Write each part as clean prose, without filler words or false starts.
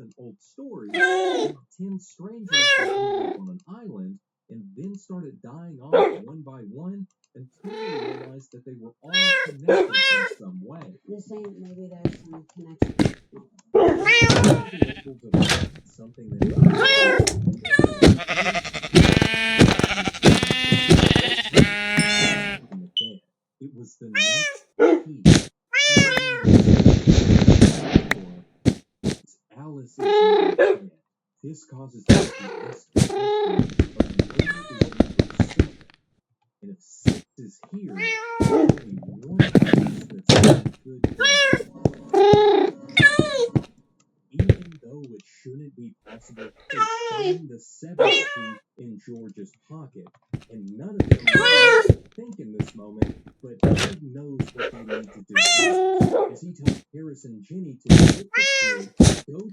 an old story of 10 strangers that ended up on an island and then started dying off one by one until they realized that they were all connected in some way. You're saying maybe there's some connection. Able to find something it was the next piece. Alice is dead. This causes them to ask the question of and if 6 is here, there's only one piece that's good. Even though it shouldn't be possible, they find the 7th key in George's pocket, and none of them really think in this moment, but Ed knows what they need to do. As he tells Paris and Jenny to get the key, go to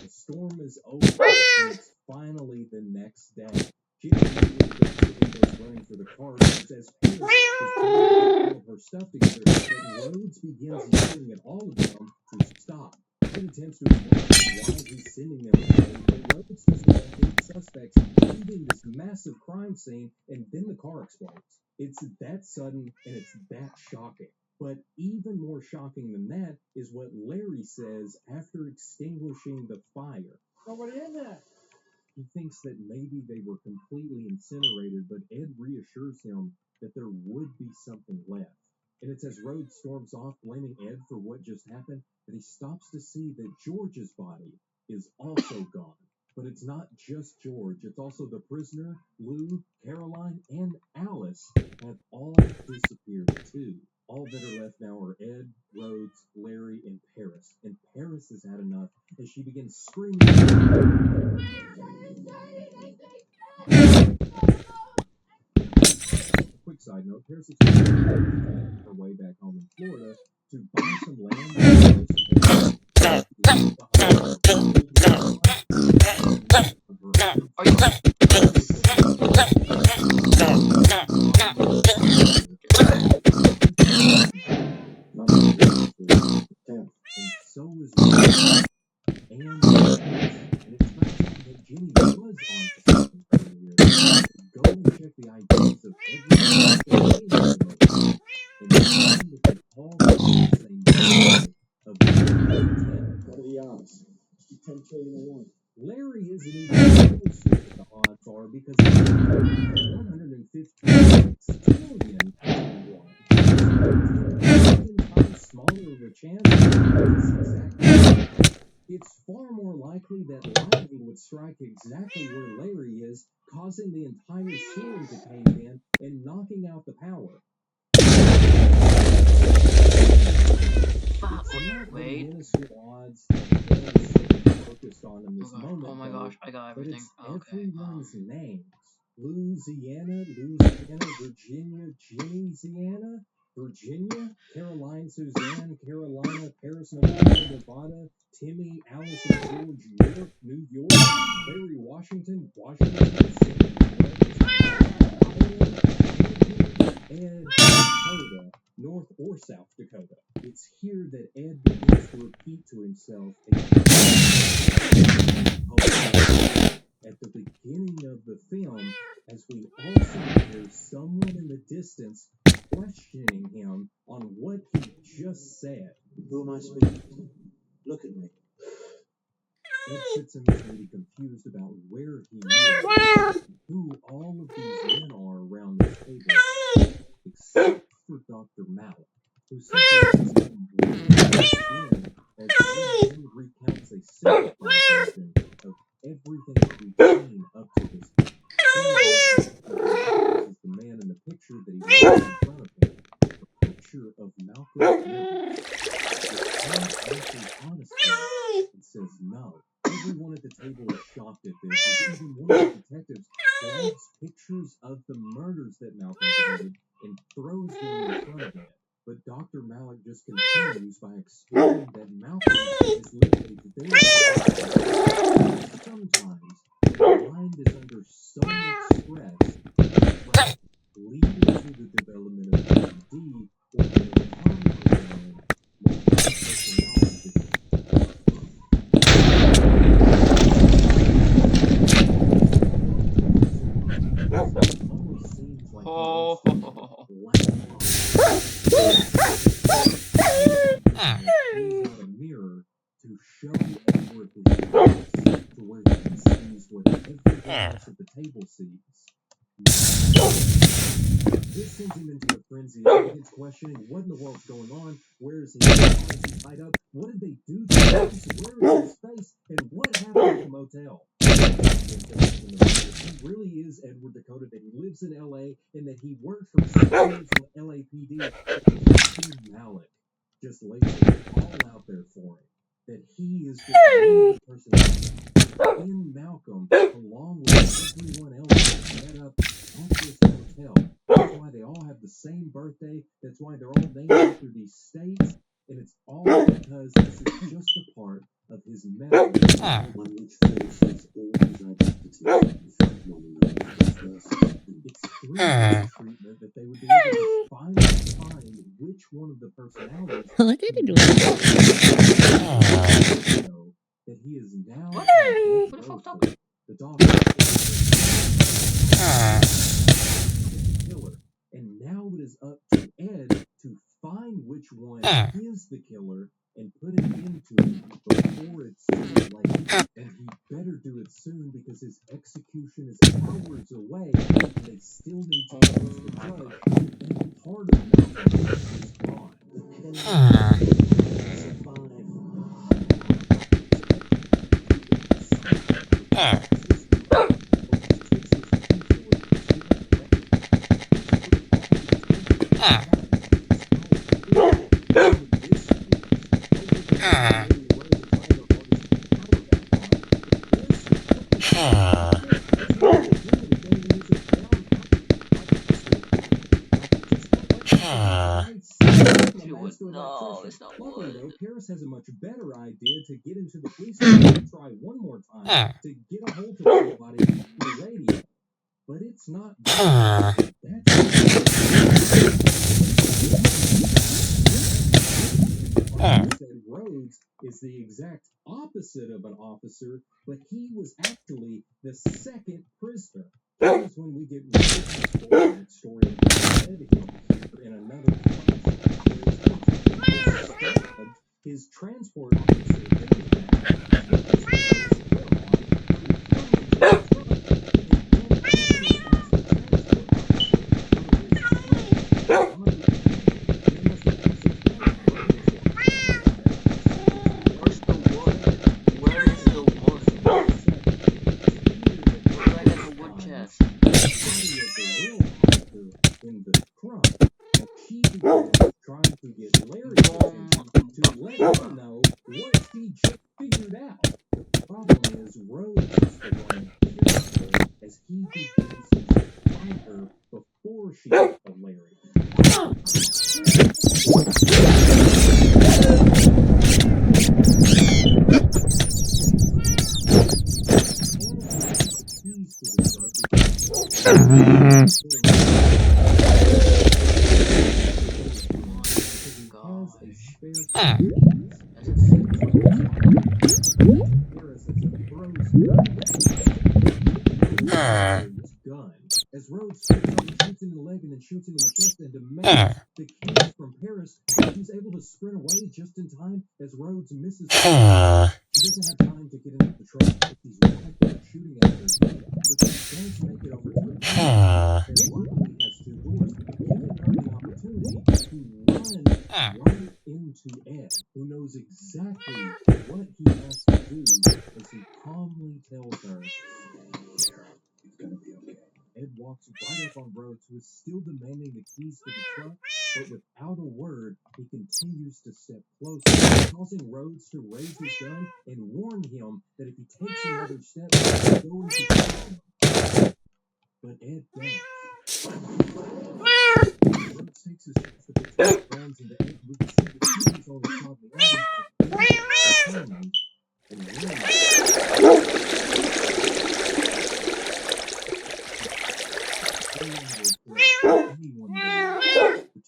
the storm is over, and it's finally the next day. Jenny goes running for the car as Paris is trying to get all of her stuff together, but Rhodes begins yelling at all of them to stop. Ed attempts to explain why he's sending them away, but Rhodes doesn't want any suspects leaving this massive crime scene, and then the car explodes. It's that sudden, and it's that shocking. But even more shocking than that is what Larry says after extinguishing the fire. Nobody in there. He thinks that maybe they were completely incinerated, but Ed reassures him that there would be something left. And it's as Rhodes storms off blaming Ed for what just happened that he stops to see that George's body is also gone. But it's not just George, it's also the prisoner, Lou, Caroline, and Alice have all disappeared too. All that are left now are Ed, Rhodes, Larry, and Paris. And Paris has had enough as she begins screaming. Quick side note, Paris is on her way back home in Florida to buy some land. So is and it's that Jenny was on to something earlier. Go and check the IDs of everyone and find that they all have the same value of 10. What are the odds? 10 trillion to 1. Larry isn't even close to what the odds are because he's 156 trillion to 1. 10 times smaller of a chance is exactly. It's far more likely that lightning would strike exactly where Larry is, causing the entire ceiling to cave in and knocking out the power. Wait. Odds focused on in this moment, oh my gosh, I got everything. Everyone's names. Louisiana, Virginia, Jenny-ziana, Virginia, Caroline, Suzanne, Carolina, Paris, Nevada, Timmy, Alice, and George, New York, Larry, Washington, and Dakota, North or South Dakota. It's here that Ed begins to repeat to himself at the beginning of the film, as we also hear someone in the distance questioning him on what he just said. Who am I speaking to? Look at me. Ed sits immediately confused about where he is, who all of these men are around the table, except for Dr. Malik, who simply as Ed recounts a simplified version of everything that we've seen up to this point. This is the man in the picture that he has in front of him, a picture of Malcolm. Honestly, it says no. Everyone at the table is shocked at this, as even one of the detectives grabs pictures of the murders that Malcolm committed and throws them in front of him. But Dr. Malik just continues by explaining that Malcolm is living there. Sometimes the mind is under so much stress, leading to the development of ADD or the table seats. This sends him into a frenzy. He begins questioning what in the world's going on. Where is he? Why is he tied up? What did they do to him? Where is his face? And what happened at the motel? He really is Edward Dakota, that he lives in LA and that he worked for 6 years with LAPD. Captain Malik just lays it all out there for him. That he is just one of the personalities in Malcolm, along with everyone else met up at this motel. That's why they all have the same birthday. That's why they're all named after these states. And it's all because this is just a part of his method on which forces all his identities from one another. It's through this treatment that they would be able to finally find which one of the personalities What did he do? that he is now Who the fuck talking? the doctor killer, and now it is up to Ed to find which one is the killer and put it into him before it's too late. And he better do it soon because his execution is hours away, and they still need to convince the judge that part of Malcolm is gone. No, it's not Luckily, wood. though, Paris has a much better idea to get into the police station and try one more time to get a hold of somebody through the radio. But it's not that. Said Rhodes is the exact opposite of an officer, but he was actually the second prisoner. That is when we get Rhodes' story in another his transport officer in the trunk, and she begins trying to get Larry's attention to let him know what she just figured out. The problem is Rhodes is the one careful as he begins to find her before she gets to Larry. As Rhodes shoots him in the leg and then shoots him in the chest and demands the keys from Paris, he's able to sprint away just in time as Rhodes misses. He doesn't have time to get into the truck if he's right there shooting at her, but he does make it over to the and luckily has 2 doors, giving her the opportunity to run right into Ed, who knows exactly what he has to do as he calmly tells her, "It's gonna be okay." Ed walks right up on Rhodes, who is still demanding the keys to the truck, but without a word, he continues to step closer, causing Rhodes to raise his gun and warn him that if he takes another step, he's going to kill him. But Ed does. Rhodes takes his chance to put 2 rounds into Ed. We can see the keys on the top of the arm, and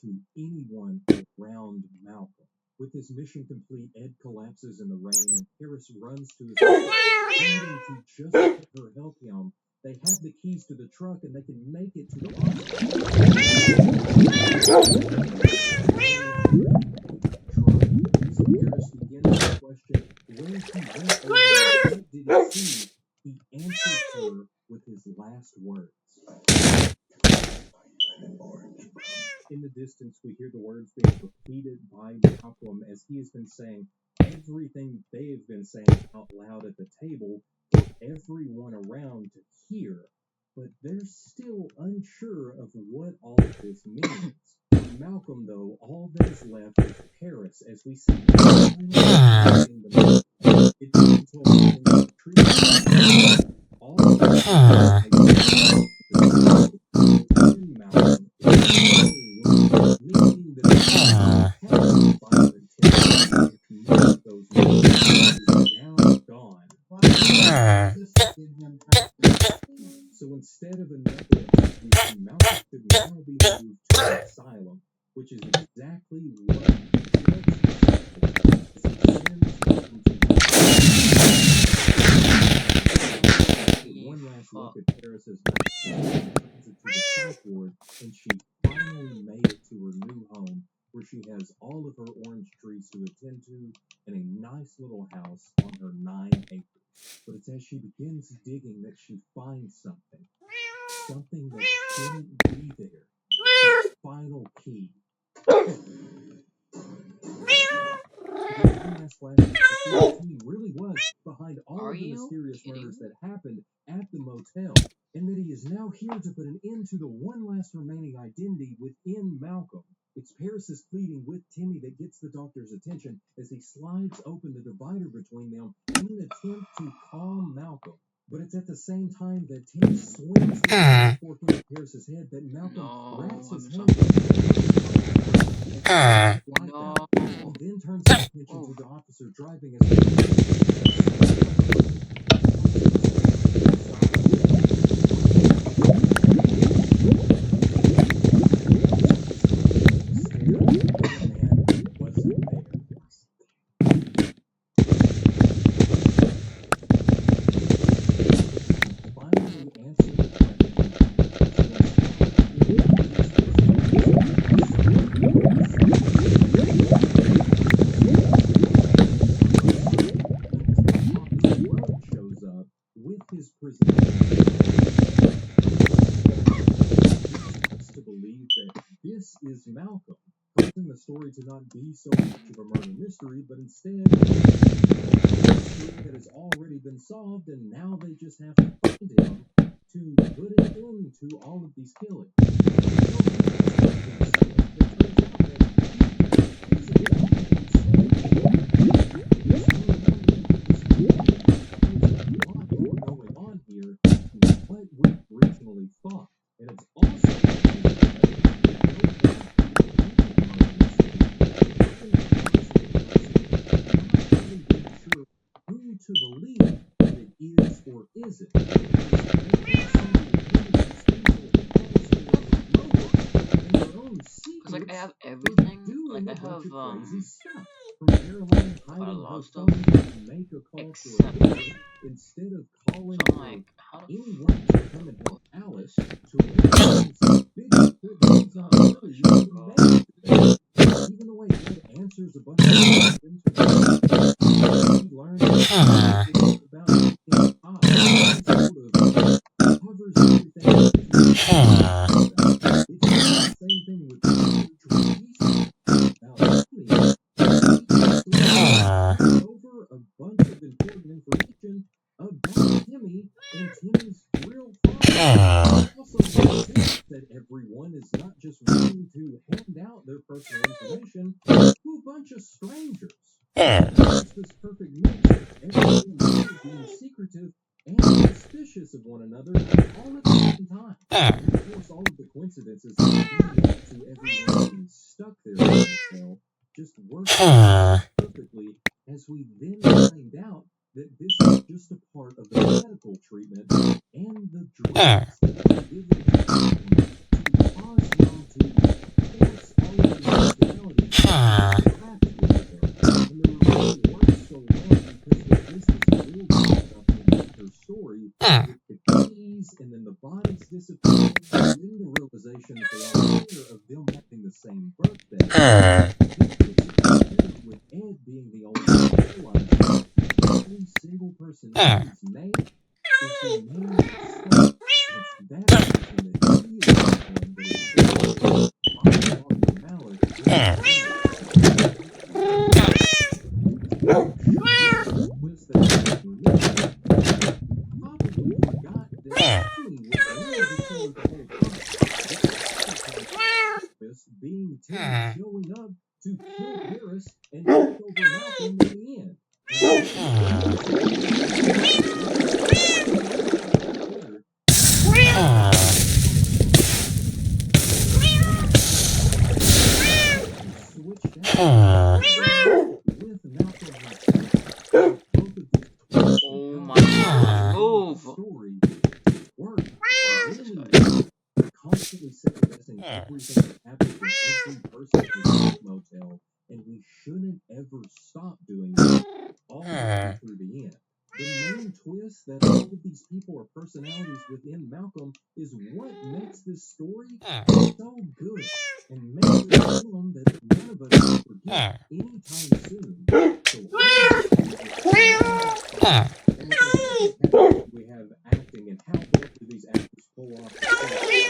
to anyone around Malcolm. With his mission complete, Ed collapses in the rain and Paris runs to his house, pleading to just let her help him. They have the keys to the truck and they can make it to the hospital. Paris begins to question where he went or what did he see. He answers her with his last last words. In the distance, we hear the words being repeated by Malcolm as he has been saying everything they have been saying out loud at the table for everyone around to hear. But they're still unsure of what all of this means. For Malcolm, though, all that is left is Paris as we see him finally in the middle. It doesn't until Malcolm treats all of the in Malcolm meaning that violent terror to commit those murders is now gone. So instead of another execution, Malcolm should now be moved to an asylum, which is exactly what one last look at Paris's brings it to the psych ward, and she finally made it to her new home, where she has all of her orange trees to attend to and a nice little house on her 9 acres. But it's as she begins digging that she finds something that shouldn't be there. The final key. He really was behind all of the mysterious murders that happened at the motel, and that he is now here to put an end to the one last remaining identity within Malcolm. It's Paris's pleading with Timmy that gets the doctor's attention as he slides open the divider between them in an attempt to calm Malcolm. But it's at the same time that Timmy swings the fork into Paris's head that Malcolm wraps his hand then turns his attention to the officer driving is Malcolm, causing the story to not be so much of a murder mystery, but instead a mystery that has already been solved, and now they just have to find him to put an end to all of these killings. Going on here is what we originally thought, and it's also who to believe that it is or isn't. Because like I have everything, like I have from Caroline hiding her phone to make a call for a picture instead of calling anyone to come and help Alice to win big things on early you even the way Ed answers a bunch of questions he learned about covers everything it's the same thing with over a bunch of important information about Timmy and Timmy's real father. Also, that everyone is not just willing to hand out their personal information to a bunch of strangers. It's this perfect mix of everyone being secretive and suspicious of one another all at the same time. And of course, all of the coincidences that lead to everyone being stuck there in the hotel just work perfectly as we then find out that this is just a part of the medical treatment and the drugs that are given to him to cause him to force all of his personality trapped into them. And the reveal works so well because the business real stuff in her story with the keys and then the bodies disappearing and then the realization that they all share of them having the same birthday. With Ed being the only one every single person whose name is the name of stuff. It's Harris and took over Malcolm in the end. Switched out with Malcolm himself. Both of these twists Oh and my how god. Move. the story work really constantly second guessing everything that happens in every person in this motel, and we shouldn't ever stop doing that all the way through the end. The main twist that all of these people are personalities within Malcolm is what makes this story so good and makes it a film that none of us will forget anytime soon. And with the second category, we have acting and how well do these actors pull off the story.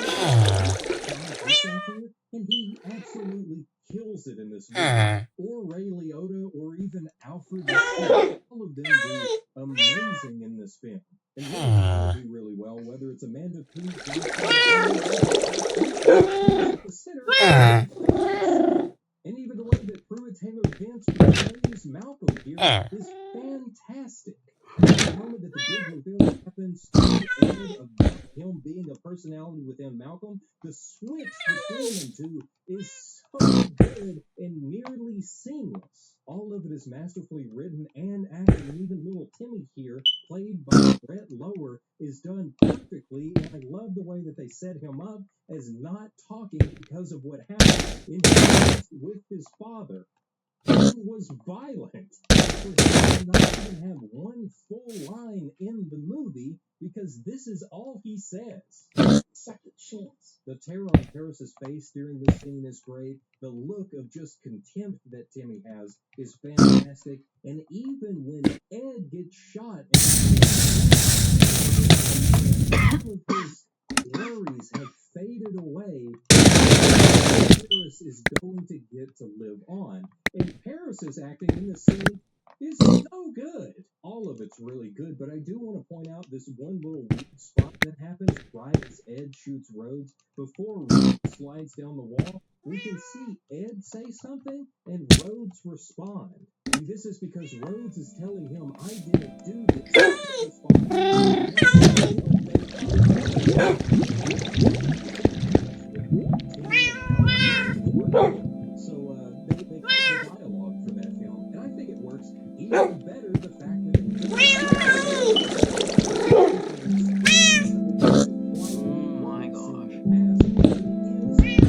And he absolutely kills it in this movie. Or Ray Liotta, or even Alfred Molina. All of them do amazing in this film. And they all do really well, whether it's Amanda Peet, the center, and even the way that Pruitt Taylor Vince portrays Malcolm here is fantastic. The moment that the big reveal happens to Ed about him being a personality within Malcolm, the switch between them two is so good and nearly seamless. All of it is masterfully written and acted, and even little Timmy here, played by Brett Lower, is done perfectly, and I love the way that they set him up as not talking because of what happened in his past with his father, who was violent. For him to not even have one full line in the movie because this is all he says. Second chance. The terror on Paris's face during this scene is great. The look of just contempt that Timmy has is fantastic. And even when Ed gets shot, all of his worries have faded away. Paris is going to get to live on. And Paris's acting in this scene is so good. All of it's really good, but I do want to point out this one little weak spot that happens right as Ed shoots Rhodes. Before Rhodes slides down the wall, we can see Ed say something and Rhodes respond. And this is because Rhodes is telling him, I didn't do this. So they cut the dialogue for that film, and I think it works even better the fact that Oh my gosh. Maybe,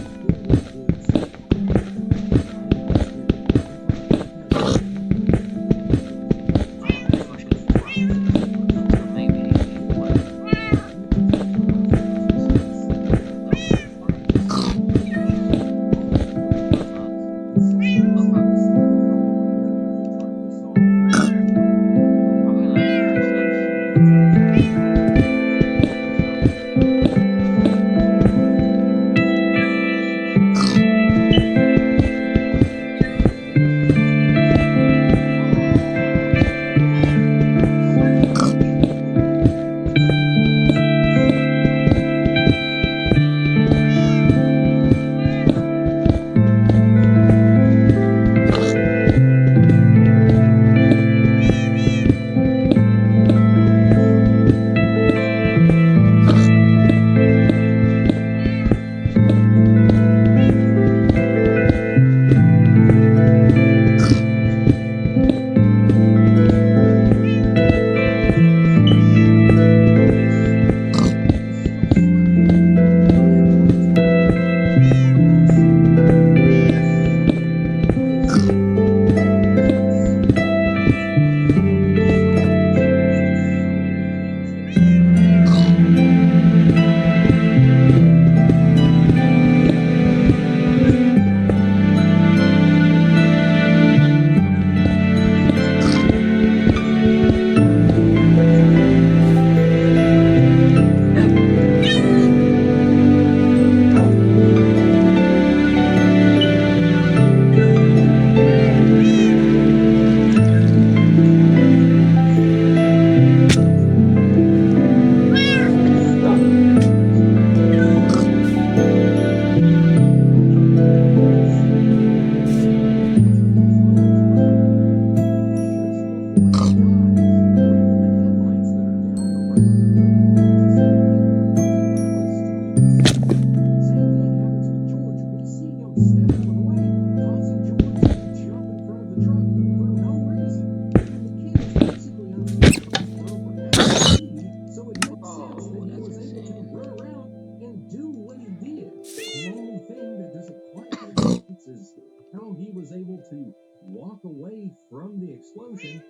able to walk away from the explosion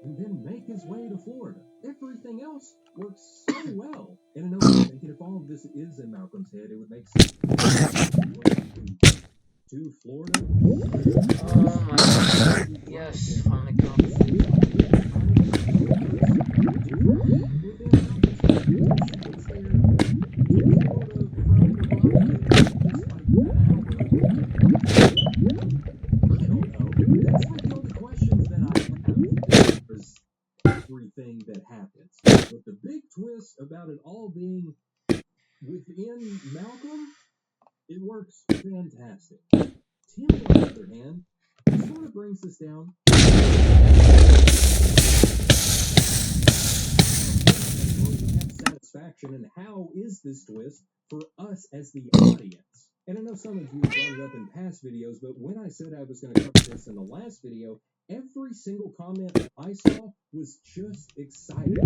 and then make his way to Florida. Everything else works so well. And I know you're thinking if all of this is in Malcolm's head, it would make sense to Florida. Oh my god. Yes, finally come. Everything that happens. But the big twist about it all being within Malcolm, it works fantastic. Tim, on the other hand, sort of brings us down. Satisfaction, and how is this twist for us as the audience? And I know some of you brought it up in past videos, but when I said I was going to cover this in the last video, every single comment that I saw was just excited.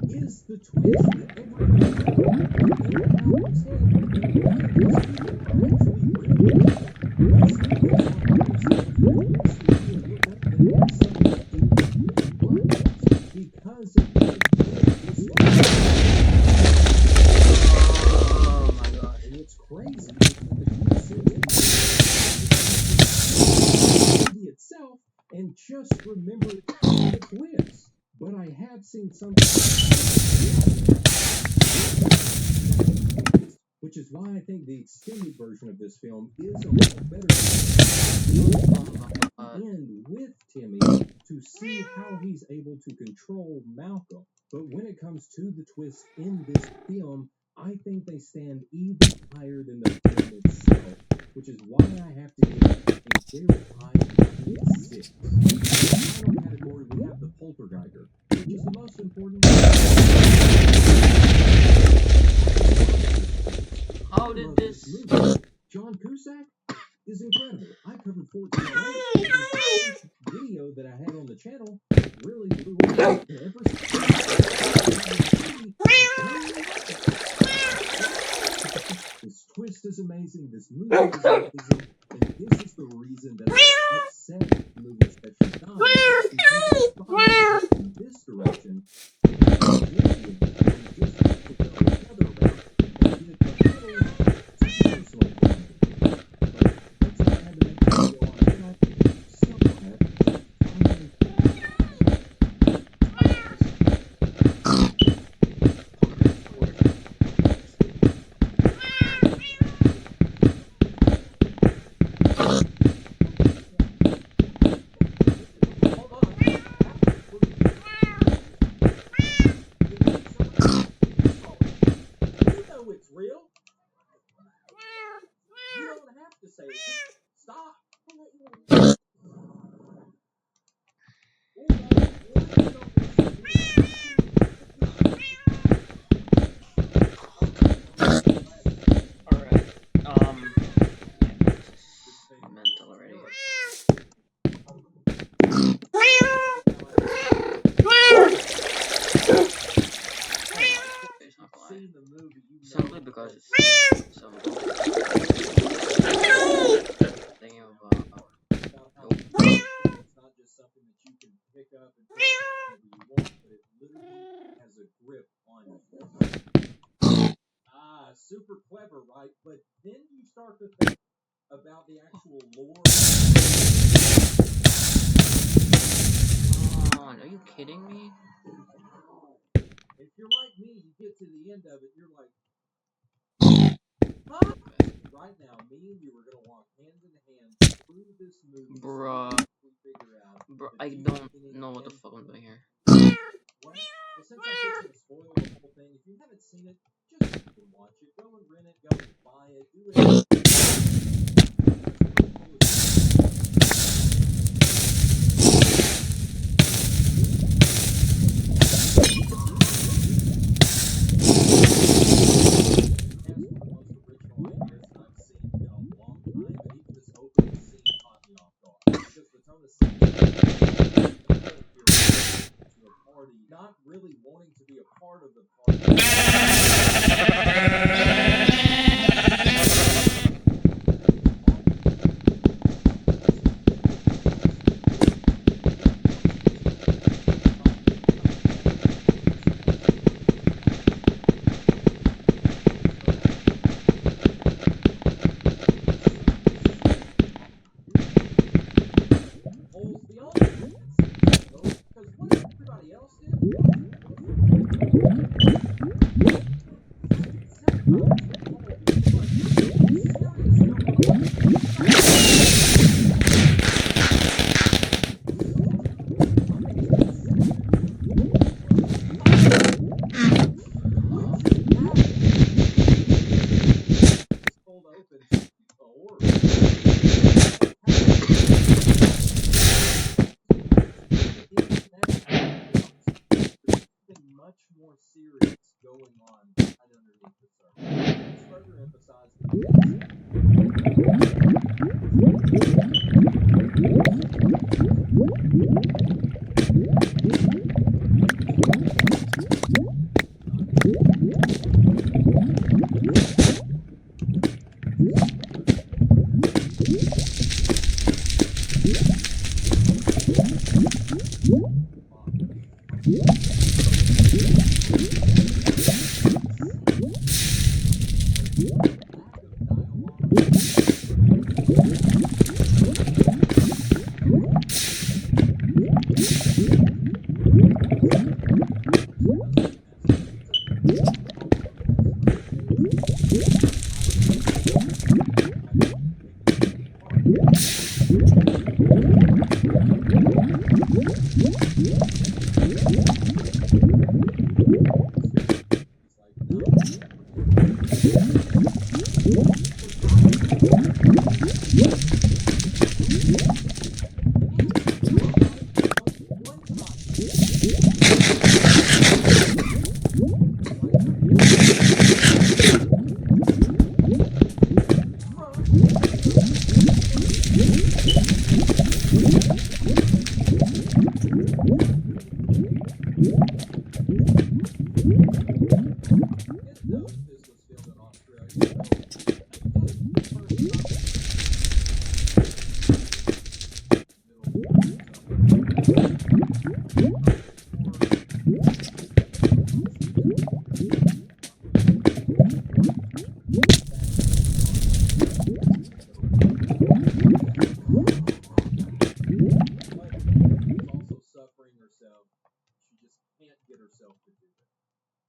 Is the twist that because of Oh my gosh. and it's crazy itself and just remember the twist. But I have seen some, which is why I think the extended version of this film is a lot better. End with Timmy to see how he's able to control Malcolm. But when it comes to the twist in this film, I think they stand even higher than the film itself, which is why I have to give it a very high 6. In the final category, we have the poltergeister, which is the most important. How did this? John Cusack is incredible. I covered 14 video that I had on the channel. Really blew up. This twist is amazing. This movie is amazing. And this is the reason that I upset the movie especially in this direction. Real? You don't have to say it. Just stop. Alright. I'm mental already. It's not flying. Simply because it's so thinking of It's not just something that you can pick up and take whenever you want, but it literally has a grip on you. Super clever, right? But then you start to think about the actual lore. Come on, are you kidding me? If you're like me, you get to the end of it, you're like, huh? Right now, me and you are gonna walk hand in hand through this movie. Bruh. We figure out. Bro, I don't know what the fuck I'm doing here. Well, since I'm fixing to spoil the whole thing, if you haven't seen it, just go and watch it. Go and rent it. Go and buy it. Do it. Not really wanting to be a part of the party. Holes the ultimate, because what everybody else did. Cold open much more serious going on underneath the surface. It's further emphasized the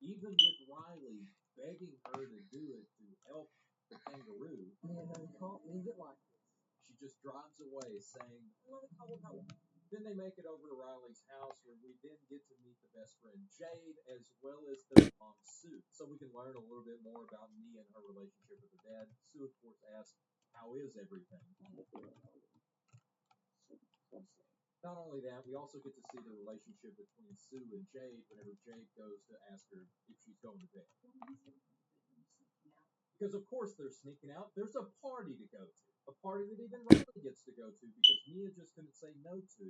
Even with Riley begging her to do it to help the kangaroo, she just drives away saying, Then they make it over to Riley's house where we then get to meet the best friend Jade as well as the mom Sue. So we can learn a little bit more about Mia and her relationship with her dad. Sue, of course, asks, how is everything? Not only that, we also get to see the relationship between Sue and Jade whenever Jade goes to ask her if she's going to bed. Because, of course, they're sneaking out. There's a party to go to. A party that even Riley gets to go to because Mia just couldn't say no to.